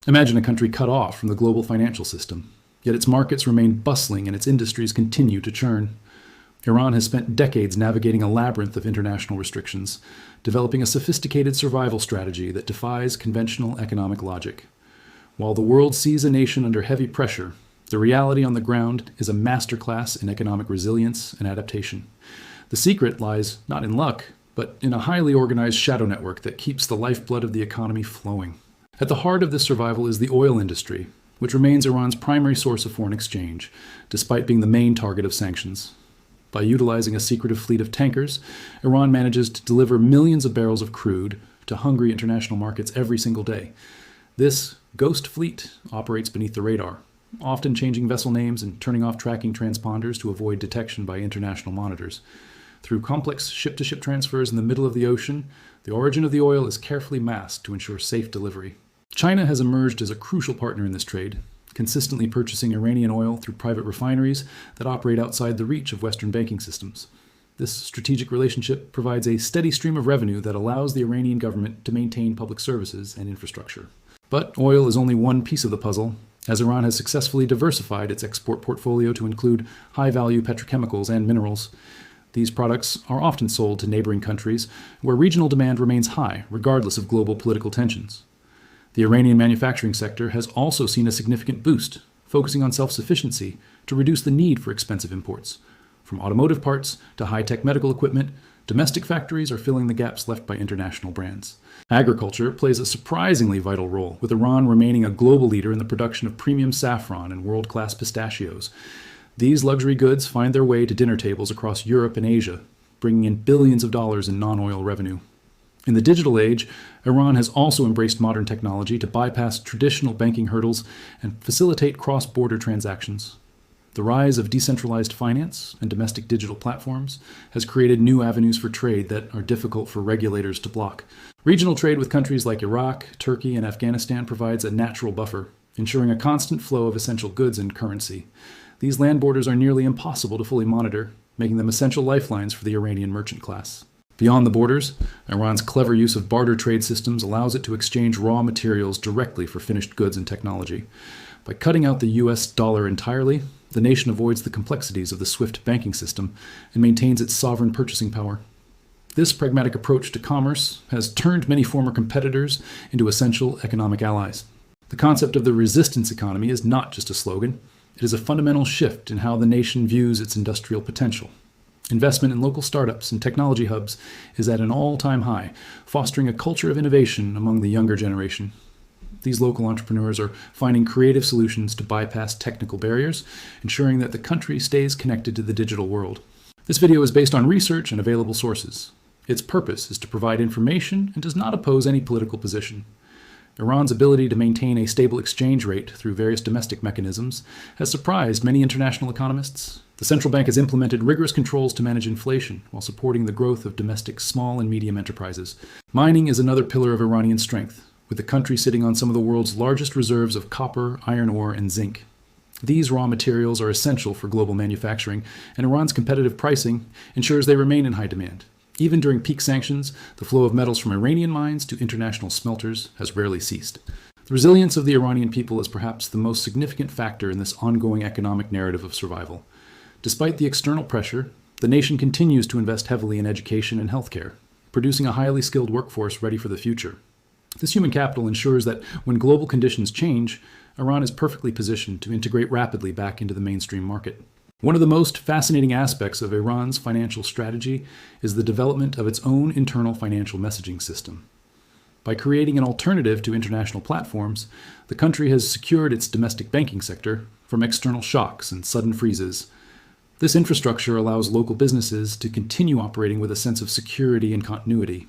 Imagine a country cut off from the global financial system, yet its markets remain bustling and its industries continue to churn. Iran has spent decades navigating a labyrinth of international restrictions, developing a sophisticated survival strategy that defies conventional economic logic. While the world sees a nation under heavy pressure, the reality on the ground is a masterclass in economic resilience and adaptation. The secret lies not in luck, but in a highly organized shadow network that keeps the lifeblood of the economy flowing. At the heart of this survival is the oil industry, which remains Iran's primary source of foreign exchange, despite being the main target of sanctions. By utilizing a secretive fleet of tankers, Iran manages to deliver millions of barrels of crude to hungry international markets every single day. This ghost fleet operates beneath the radar, often changing vessel names and turning off tracking transponders to avoid detection by international monitors. Through complex ship-to-ship transfers in the middle of the ocean, the origin of the oil is carefully masked to ensure safe delivery. China has emerged as a crucial partner in this trade, consistently purchasing Iranian oil through private refineries that operate outside the reach of Western banking systems. This strategic relationship provides a steady stream of revenue that allows the Iranian government to maintain public services and infrastructure. But oil is only one piece of the puzzle, as Iran has successfully diversified its export portfolio to include high-value petrochemicals and minerals. These products are often sold to neighboring countries where regional demand remains high, regardless of global political tensions. The Iranian manufacturing sector has also seen a significant boost, focusing on self-sufficiency to reduce the need for expensive imports. From automotive parts to high-tech medical equipment, domestic factories are filling the gaps left by international brands. Agriculture plays a surprisingly vital role, with Iran remaining a global leader in the production of premium saffron and world-class pistachios. These luxury goods find their way to dinner tables across Europe and Asia, bringing in billions of dollars in non-oil revenue. In the digital age, Iran has also embraced modern technology to bypass traditional banking hurdles and facilitate cross-border transactions. The rise of decentralized finance and domestic digital platforms has created new avenues for trade that are difficult for regulators to block. Regional trade with countries like Iraq, Turkey, and Afghanistan provides a natural buffer, ensuring a constant flow of essential goods and currency. These land borders are nearly impossible to fully monitor, making them essential lifelines for the Iranian merchant class. Beyond the borders, Iran's clever use of barter trade systems allows it to exchange raw materials directly for finished goods and technology. By cutting out the US dollar entirely, the nation avoids the complexities of the SWIFT banking system and maintains its sovereign purchasing power. This pragmatic approach to commerce has turned many former competitors into essential economic allies. The concept of the resistance economy is not just a slogan. It is a fundamental shift in how the nation views its industrial potential. Investment in local startups and technology hubs is at an all-time high, fostering a culture of innovation among the younger generation. These local entrepreneurs are finding creative solutions to bypass technical barriers, ensuring that the country stays connected to the digital world. This video is based on research and available sources. Its purpose is to provide information and does not oppose any political position. Iran's ability to maintain a stable exchange rate through various domestic mechanisms has surprised many international economists. The central bank has implemented rigorous controls to manage inflation while supporting the growth of domestic small and medium enterprises. Mining is another pillar of Iranian strength, with the country sitting on some of the world's largest reserves of copper, iron ore, and zinc. These raw materials are essential for global manufacturing, and Iran's competitive pricing ensures they remain in high demand. Even during peak sanctions, the flow of metals from Iranian mines to international smelters has rarely ceased. The resilience of the Iranian people is perhaps the most significant factor in this ongoing economic narrative of survival. Despite the external pressure, the nation continues to invest heavily in education and healthcare, producing a highly skilled workforce ready for the future. This human capital ensures that when global conditions change, Iran is perfectly positioned to integrate rapidly back into the mainstream market. One of the most fascinating aspects of Iran's financial strategy is the development of its own internal financial messaging system. By creating an alternative to international platforms, the country has secured its domestic banking sector from external shocks and sudden freezes. This infrastructure allows local businesses to continue operating with a sense of security and continuity.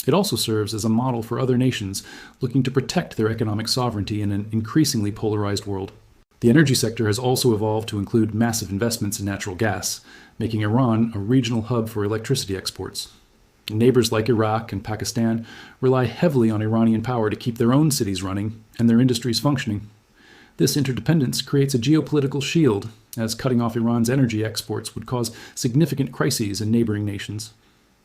It also serves as a model for other nations looking to protect their economic sovereignty in an increasingly polarized world. The energy sector has also evolved to include massive investments in natural gas, making Iran a regional hub for electricity exports. Neighbors like Iraq and Pakistan rely heavily on Iranian power to keep their own cities running and their industries functioning. This interdependence creates a geopolitical shield, as cutting off Iran's energy exports would cause significant crises in neighboring nations.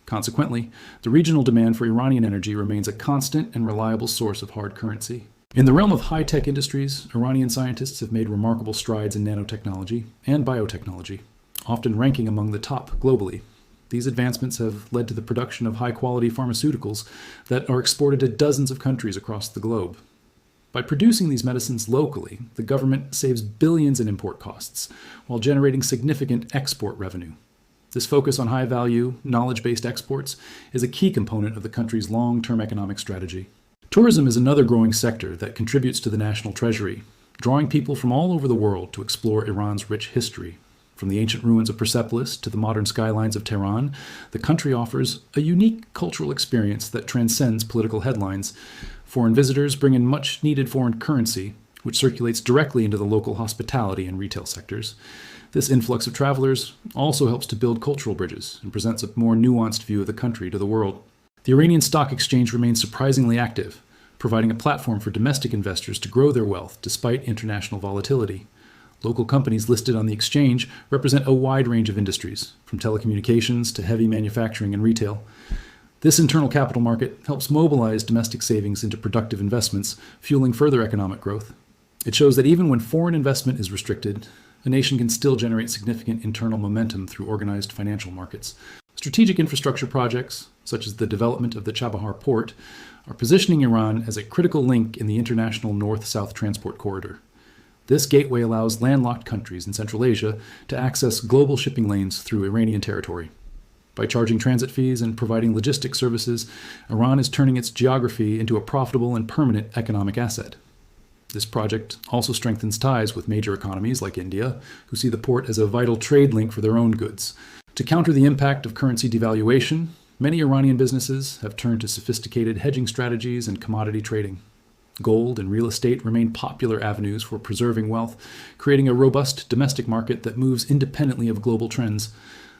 Consequently, the regional demand for Iranian energy remains a constant and reliable source of hard currency. In the realm of high-tech industries, Iranian scientists have made remarkable strides in nanotechnology and biotechnology, often ranking among the top globally. These advancements have led to the production of high-quality pharmaceuticals that are exported to dozens of countries across the globe. By producing these medicines locally, the government saves billions in import costs, while generating significant export revenue. This focus on high-value, knowledge-based exports is a key component of the country's long-term economic strategy. Tourism is another growing sector that contributes to the national treasury, drawing people from all over the world to explore Iran's rich history. From the ancient ruins of Persepolis to the modern skylines of Tehran, the country offers a unique cultural experience that transcends political headlines. Foreign visitors bring in much-needed foreign currency, which circulates directly into the local hospitality and retail sectors. This influx of travelers also helps to build cultural bridges and presents a more nuanced view of the country to the world. The Iranian stock exchange remains surprisingly active, providing a platform for domestic investors to grow their wealth despite international volatility. Local companies listed on the exchange represent a wide range of industries, from telecommunications to heavy manufacturing and retail. This internal capital market helps mobilize domestic savings into productive investments, fueling further economic growth. It shows that even when foreign investment is restricted, a nation can still generate significant internal momentum through organized financial markets. Strategic infrastructure projects, such as the development of the Chabahar port, are positioning Iran as a critical link in the international north-south transport corridor. This gateway allows landlocked countries in Central Asia to access global shipping lanes through Iranian territory. By charging transit fees and providing logistics services, Iran is turning its geography into a profitable and permanent economic asset. This project also strengthens ties with major economies like India, who see the port as a vital trade link for their own goods. To counter the impact of currency devaluation, many Iranian businesses have turned to sophisticated hedging strategies and commodity trading. Gold and real estate remain popular avenues for preserving wealth, creating a robust domestic market that moves independently of global trends.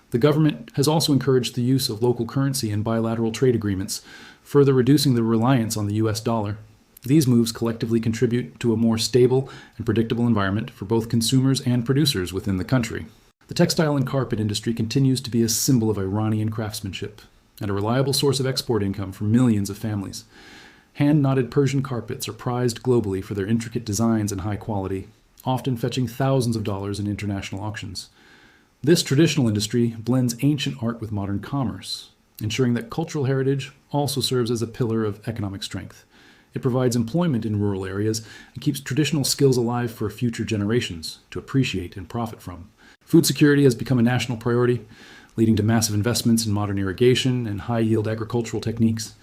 The government has also encouraged the use of local currency in bilateral trade agreements, further reducing the reliance on the US dollar. These moves collectively contribute to a more stable and predictable environment for both consumers and producers within the country. The textile and carpet industry continues to be a symbol of Iranian craftsmanship and a reliable source of export income for millions of families. Hand-knotted Persian carpets are prized globally for their intricate designs and high quality, often fetching thousands of dollars in international auctions. This traditional industry blends ancient art with modern commerce, ensuring that cultural heritage also serves as a pillar of economic strength. It provides employment in rural areas and keeps traditional skills alive for future generations to appreciate and profit from. Food security has become a national priority, leading to massive investments in modern irrigation and high-yield agricultural techniques.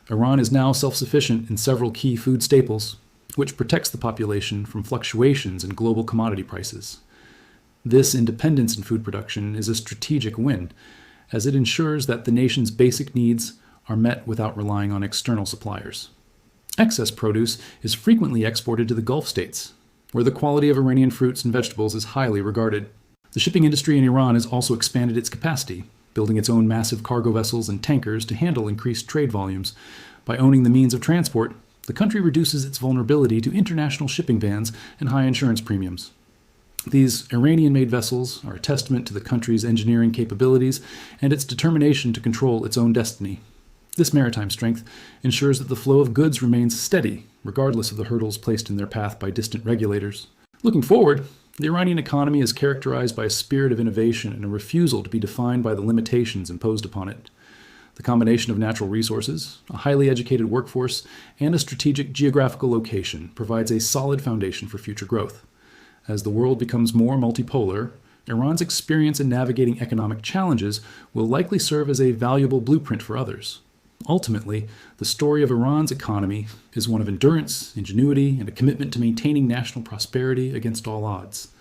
Iran is now self-sufficient in several key food staples, which protects the population from fluctuations in global commodity prices. This independence in food production is a strategic win, as it ensures that the nation's basic needs are met without relying on external suppliers. Excess produce is frequently exported to the Gulf states, where the quality of Iranian fruits and vegetables is highly regarded. The shipping industry in Iran has also expanded its capacity, building its own massive cargo vessels and tankers to handle increased trade volumes. By owning the means of transport, the country reduces its vulnerability to international shipping bans and high insurance premiums. These Iranian-made vessels are a testament to the country's engineering capabilities and its determination to control its own destiny. This maritime strength ensures that the flow of goods remains steady, regardless of the hurdles placed in their path by distant regulators. Looking forward, the Iranian economy is characterized by a spirit of innovation and a refusal to be defined by the limitations imposed upon it. The combination of natural resources, a highly educated workforce, and a strategic geographical location provides a solid foundation for future growth. As the world becomes more multipolar, Iran's experience in navigating economic challenges will likely serve as a valuable blueprint for others. Ultimately, the story of Iran's economy is one of endurance, ingenuity, and a commitment to maintaining national prosperity against all odds.